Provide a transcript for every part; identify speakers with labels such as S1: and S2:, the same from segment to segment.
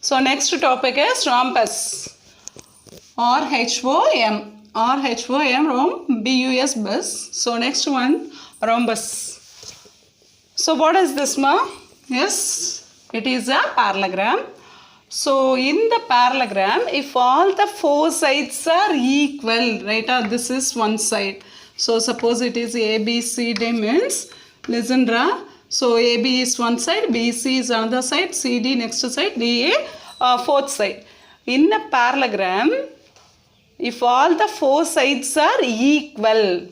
S1: So next topic is rhombus. RHOM. RHOM, rhomb, BUS, bus. So next one, rhombus. So what is this, ma? Yes, it is a parallelogram. So in the parallelogram, if all the four sides are equal, right? This is one side. So suppose it is ABCD means, listen, ra. So AB is one side, BC is another side, CD next side, DA fourth side. In a parallelogram, if all the four sides are equal,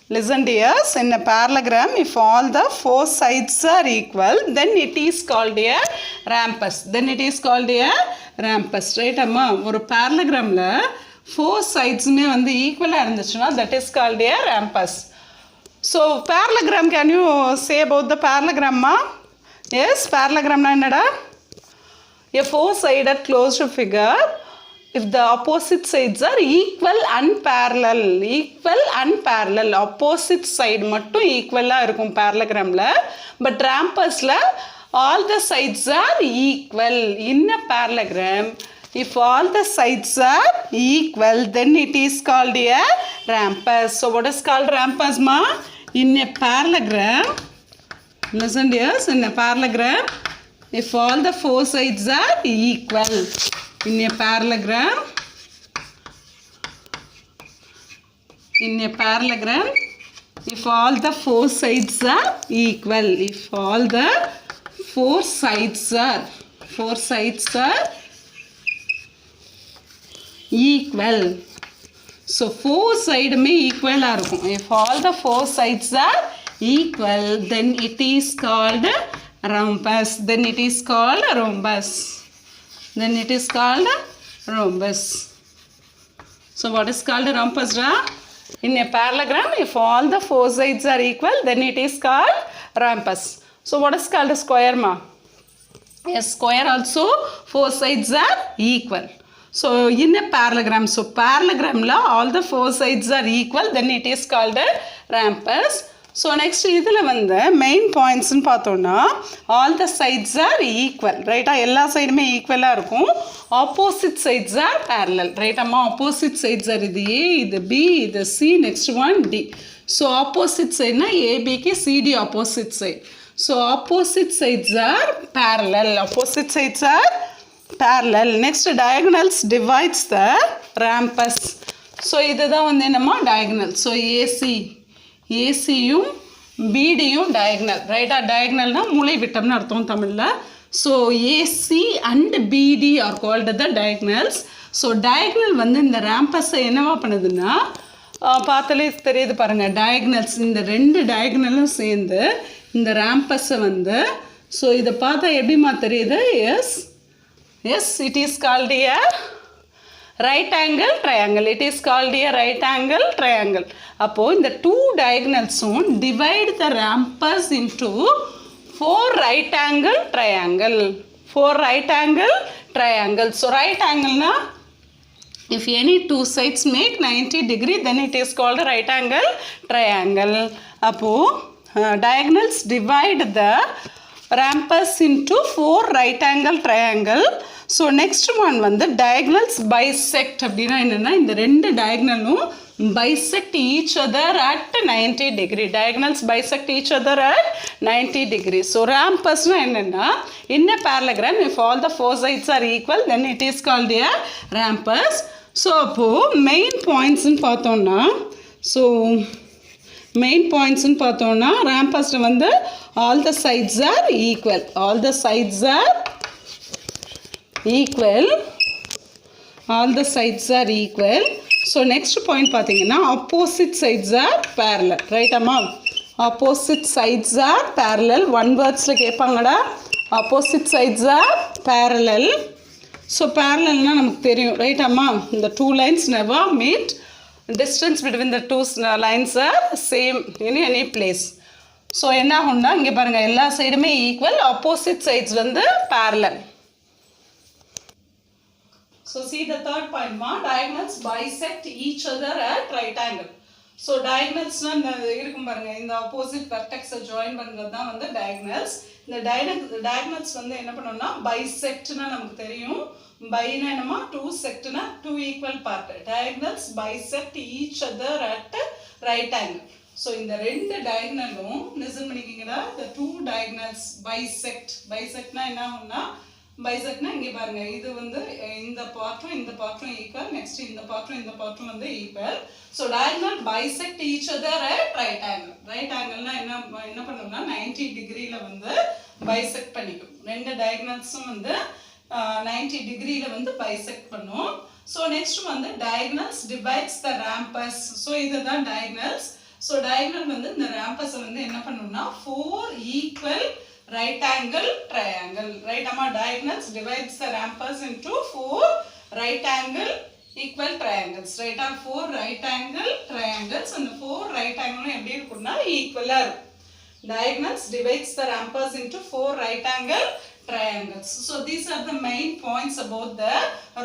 S1: listen dears, in a parallelogram, if all the four sides are equal, then it is called a rhombus. Then it is called a rhombus, right? Amma, or parallelogram la four sides me on the equal irundhuchuna, that is called a rhombus. So parallelogram, can you say about the parallelogram, ma? Yes, parallelogram na ennada? A four-sided closed figure. If the opposite sides are equal and parallel, opposite side mattum equal la irukum parallelogram la, but rhombus la all the sides are equal. In a parallelogram, if all the sides are equal, then it is called a rhombus. So what is called rhombus, ma? In a parallelogram, listen dears, in a parallelogram, if all the four sides are equal, in a parallelogram, if all the four sides are equal, if all the four sides are equal, so four side may equal la irukum. If all the four sides are equal, then it is called rhombus. Then it is called rhombus. So what is called a rhombus, ra? In a parallelogram, if all the four sides are equal, then it is called rhombus. So what is called a square, ma? Yes, square also four sides are equal. So in a parallelogram, la all the four sides are equal, then it is called a rhombus. So next idhula vanda main points nu pathona, all the sides are equal, right? Ella side me equal la irukum. Opposite sides are parallel, right? Amma opposite sides are idu A, idu B, idu C, next one D. So opposite side na AB ki CD opposite side. So opposite sides are parallel. Next diagonals divides the rhombus. So idu da vanda enama diagonal. So AC யும் BDயும் diagonal, right? Diagonal na மூலை விட்டம்னு அர்த்தம் தமிழ்ல. So AC and BD are called the diagonals. So diagonal வந்து இந்த rhombus என்னவா பண்ணுதுன்னா, பார்த்தாலே தெரியுது பாருங்க, diagonals இந்த ரெண்டு diagonalம் சேர்ந்து இந்த rhombus வந்து, so இத பார்த்தா எப்படிமா தெரியுது? Yes, it is called a right angle triangle. It is called a right angle triangle. அப்போ இந்த two diagonals divide the rhombus into four right angle triangle. So right angle na, if any two sides make 90 degree, then it is called a right angle triangle. அப்போ diagonals divide the rhombus into four right angle triangle. So next one வந்து diagonals bisect. அப்படின்னா என்னன்னா, இந்த ரெண்டு diagonalum bisect each other at 90 degree. Diagonals bisect each other at 90 degree. So rhombus na என்னன்னா, in a parallelogram, if all the four sides are equal, then it is called a rhombus. So அப்போ main points ன்னு பார்த்தோம்னா, so main points ன்னு பார்த்தோம்னா, rhombus வந்து all the sides are equal. So next point பார்த்தீங்கன்னா, opposite sides are parallel, right அம்மா? Opposite sides are parallel. One wordsல கேட்பாங்கடா, opposite sides are parallel. So parallelனா நமக்கு தெரியும், right அம்மா? The two lines never meet. Distance between the two lines are same in any place. So என்ன ஆகும்னா, இங்க பாருங்க, எல்லா சைடுமே equal, opposite sides வந்து parallel. So see the third point, ma, diagonals bisect each other at right angle. So diagonals na irukum parunga, இந்த opposite vertex join பண்றது தான் வந்து diagonals. இந்த diagonals வந்து என்ன பண்ணோம்னா bisectனா நமக்கு தெரியும். Biனா என்னமா two sectனா two equal part. Diagonals bisect each other at right angle. So இந்த ரெண்டு diagonalலும் listen பண்ணிக்கீங்கடா. The two diagonals bisectனா என்ன ஆகும்னா bisectனா இங்க பாருங்க இது வந்து இந்த பார்ட்டும் இந்த பார்ட்டும் equal. Next இந்த பார்ட்டும் வந்து equal. So diagonal bisect each other at right angle. Right angleனா என்ன பண்ணும்னா 90 degreeல வந்து bisect பண்ணிக்கும். ரெண்டு diagonalsம் வந்து 90 degreeல வந்து bisect பண்ணும். So next வந்து diagonals divides the rhombus. So இதுதான் diagonals. So diagonal வந்து இந்த rhombus வந்து என்ன பண்ணும்னா 4 equal right angle triangle. Right amma diagonals divides the rhombus into 4 right angle equal triangles. Right are 4 right angle triangles and the 4 right angle எப்படி இருக்கும்னா equal ஆ இருக்கும். Diagonals divides the rhombus into 4 right angle triangles. So these are the main points about the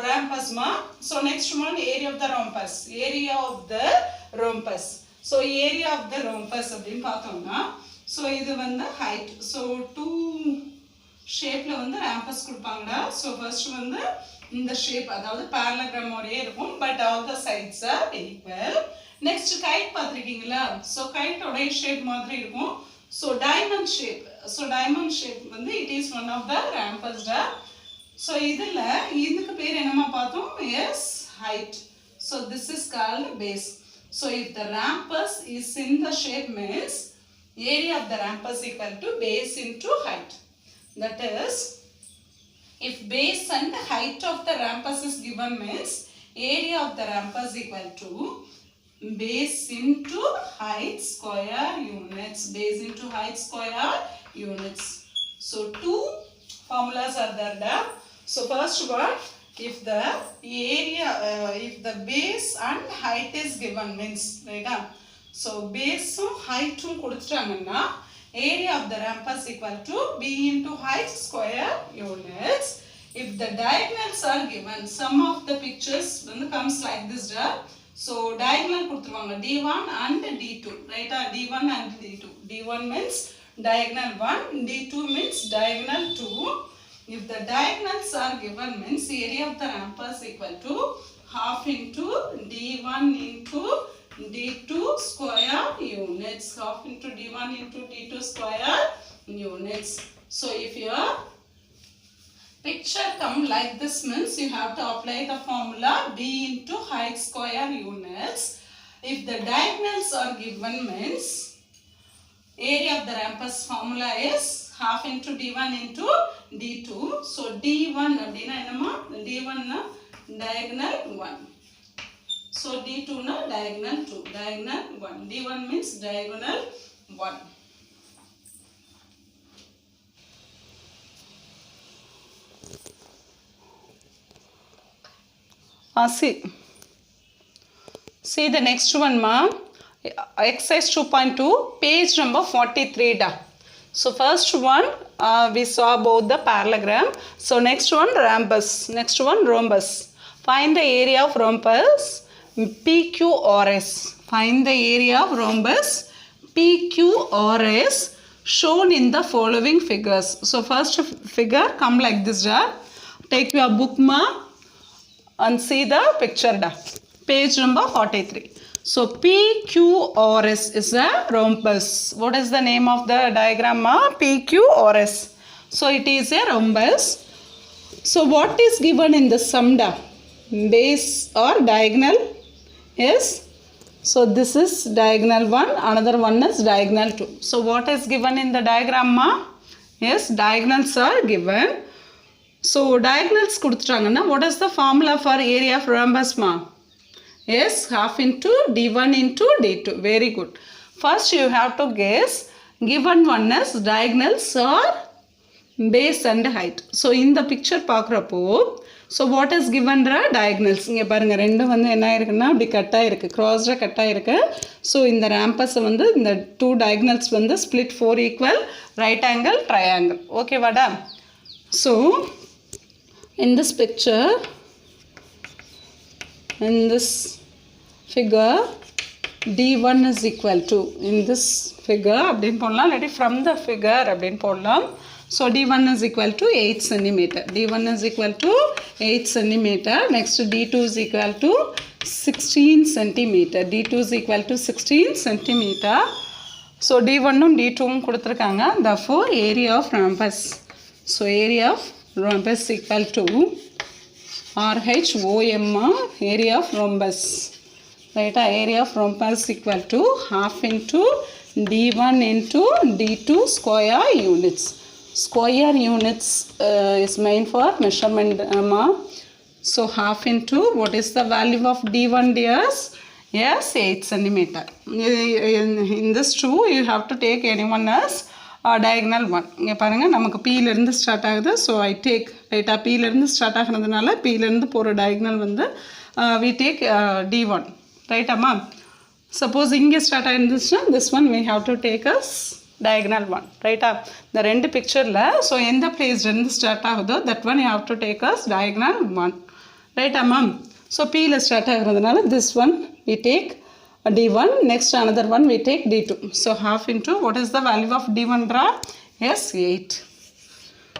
S1: rhombus ma. So next one area of the rhombus. Area of the rhombus. So area of the rhombus அப்படினு பார்த்தோம்னா so இது வந்து height. So two shapeல வந்து rhombus கொடுப்பாங்கடா. So first வந்து இந்த shape அதாவது parallelogram ஓடயே இருக்கும் but all the sides are equal. Next kite பார்த்திருக்கீங்களா? So kite ஓட shape மாதிரி இருக்கும். So diamond shape. So diamond shape வந்து it is one of the rhombus da. So இதுக்கு பேர் என்னமா பார்த்தோம்? Yes, height. So this is called base. So if the rhombus is in the shape means area of the rhombus equal to base into height. That is, if base and height of the rhombus is given means area of the rhombus equal to base into height square units. Base into height square units. So two formulas are there. So first one, if the area, if the base and height is given means, right? So base height கொடுத்துட்டாங்கன்னா area of the rhombus equal to b into height square units. If the diagonals are given, some of the pictures comes like this. So diagonal கொடுத்துருவாங்க d1 and d2, right? d1 and d2. d1 means diagonal 1, d2 means diagonal 2. If the diagonals are given means area of the rhombus equal to half into d1 into d2 square units. Half into d1 into d2 square units. So if your picture come like this means you have to apply the formula b into height square units. If the diagonals are given means area of the rhombus formula is half into d1 into d2. So d1 அப்படினா என்னமா d1 na diagonal 1. So d2 na diagonal 2. Diagonal 1. d1 means diagonal 1. See the next one ma. Exercise 2.2 page number 43 da. So first one we saw about the parallelogram. So next one rhombus. Next one rhombus. Find the area of rhombus PQRS. Find the area of rhombus PQRS shown in the following figures. So first figure come like this da. Take your book ma and see the picture da. Page number 43. So PQRS is a rhombus. What is the name of the diagram? PQRS. So it is a rhombus. So what is given in the sum? Base or diagonal? Yes. So this is diagonal 1. Another one is diagonal 2. So what is given in the diagram? Yes, diagonals are given. So diagonals கொடுத்துட்டாங்கன்னா what is the formula for area of rhombus ma? Yes, half into d1 into d2. Very good. First you have to guess given one is diagonals or base and height. So in the picture பார்க்குறப்போ so what is given diagonals. இங்கே பாருங்க ரெண்டும் வந்து என்ன இருக்குன்னா அப்படி கட்டாக இருக்குது, க்ராஸ்டாக கட்டாக இருக்குது. ஸோ இந்த ரேம்பஸை வந்து இந்த டூ diagonals வந்து split 4 equal right angle triangle. Okay வாடா? So in this picture, in this figure d1 is equal to in this figure அப்படின்னு போடலாம், இல்லாட்டி from the figure அப்படின்னு போடலாம். So d1 is equal to 8 centimeter. d1 is equal to 8 centimeter. Next d2 is equal to 16 centimeter. d2 is equal to 16 centimeter. So d1 and d2 கொடுத்திருக்காங்க. Therefore area of rhombus. So area of rhombus equal to RHOM, area of rhombus. Right, area of rhombus equal to half into d1 into d2 square units. Square units is meant for measurement. So half into, what is the value of d1 dears? Yes, 8 centimeter. In this two, you have to take anyone as diagonal 1. இங்கே பாருங்கள், நமக்கு Pலேருந்து start ஆகுது. So I take ரைட்டாக Pலேருந்து start ஆகிறதுனால Pலேருந்து போகிற diagonal வந்து we take d1. ரைட்டாம்மா? Suppose இங்கே start ஆகிருந்துச்சுன்னா this one we have to take as diagonal 1. ரைட்டா? இந்த ரெண்டு பிக்சரில் ஸோ எந்த பிளேஸ்லேருந்து ஸ்டார்ட் ஆகுதோ that one you have to take as diagonal 1. ரைட்டாம்மா? ஸோ Pயில் ஸ்டார்ட் ஆகிறதுனால this one we take d1, next another one we take d2. So half into, what is the value of d1 bra? Yes, 8.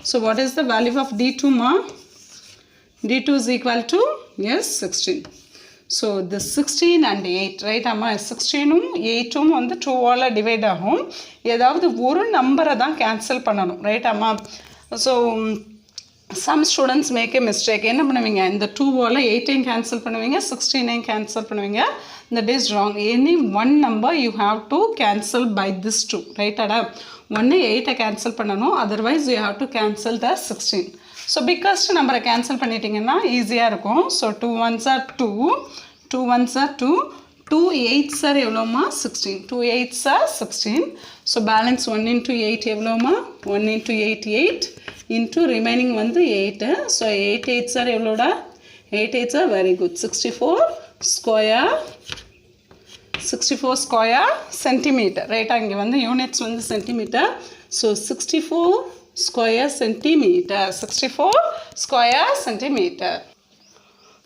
S1: So what is the value of d2 ma? d2 is equal to, yes, 16. So the 16 and 8, right amma? 16 8 வந்து 2 ஆல divide ஆகும். ஏதாவது ஒரு நம்பரை தான் cancel பண்ணணும். Right அம்மா? So some students make a mistake. என்ன பண்ணுவீங்க? இந்த 2 ஆல 8ஐயும் கேன்சல் பண்ணுவீங்க, 16ஐயும் கேன்சல் பண்ணுவீங்க. That is wrong. Any one number you have to cancel by this 2. Right ada? 1 8 cancel பண்ணனும், otherwise you have to cancel the 16. So biggest number cancel பண்ணிட்டீங்கன்னா ஈஸியா இருக்கும். So 2 1s are 2, 2 1s are 2, 2 8s are எவ்வளவுமா? 16. 2 8s are 16. So balance 1 into 8 எவ்வளவுமா? 1 into 8 8 into remaining வந்து 8. So 8 8s are எவ்வளோடா? 8 8s are very good. 64 square centimeter. Right, அங்கே வந்து units வந்து centimetre. So 64 square centimeter. 64 square centimeter.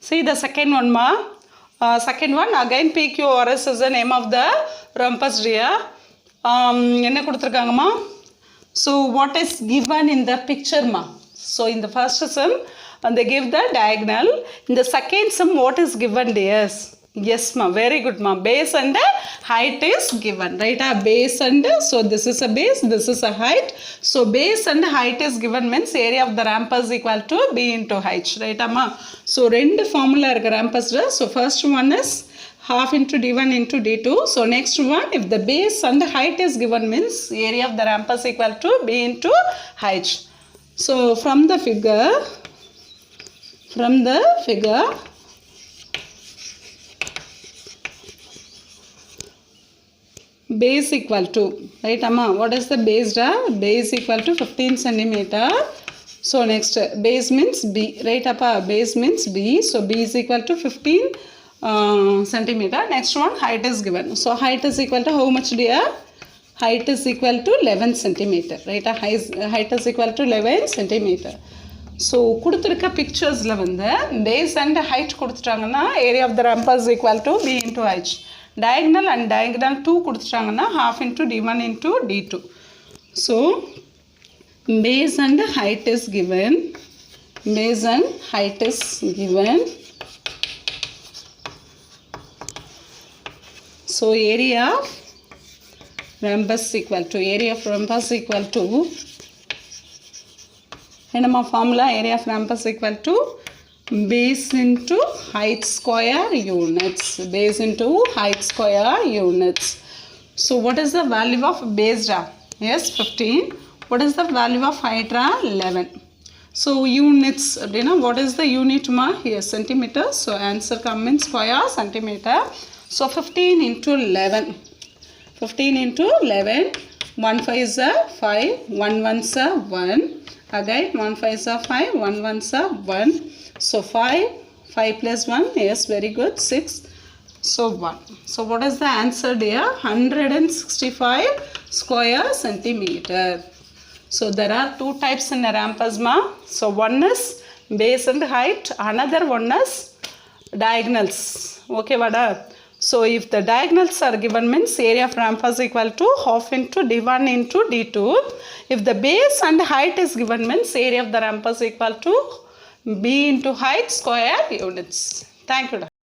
S1: See the second one ma. Second one again PQRS is the name of the rhombus dear. என்ன கொடுத்துருக்காங்கம்மா? So what is given in the picture ma? So in the first sum they give the diagonal. In the second sum what is given dears? Yes ma, very good ma. Base and height is given. Right, base and, so this is a base, this is a height. So base and height is given means area of the rhombus equal to b into height. Right amma? So ரெண்டு formula இருக்கு rhombus. So first one is half into d1 into d2. So next one, if the base and height is given means area of the rhombus equal to b into height. So from the figure base equal to, right amma? What is the base da? Base equal to 15 centimeter. So next base means b, right appa? Base means b. So b is equal to 15 centimeter. Next one, height is given. So height is equal to how much dear? Height is equal to 11 centimeter. Right, height is equal to 11 centimeter. So கொடுத்திருக்க picturesல வந்து base and height கொடுத்துட்டாங்கன்னா area of the rhombus equal to b into h. Diagonal and diagonal 2 கொடுத்துட்டாங்கன்னா half into d1 into d2. So base and height is given. Base and height is given. So area of rhombus equal to, என்னமா formula? Area of rhombus equal to base into height square units. Base into height square units. So what is the value of base da? Yes, 15. What is the value of height da? 11. So units, what is the unit ma? Here centimeter. So answer come in square centimeter. So 15 into 11. 15 into 11. 1 5 is 5. 1 1 is 1. Again 1 5 is 5. 1 1 is 1. So 5 plus 1, yes, very good, 6. So 1. So what is the answer dear? 165 square centimeter. So there are two types in a rhombus ma. So one is base and height, another one is diagonals. Okay vada? So if the diagonals are given means area of rhombus equal to half into d1 into d2. If the base and height is given means area of the rhombus equal to b into height square units. Thank you.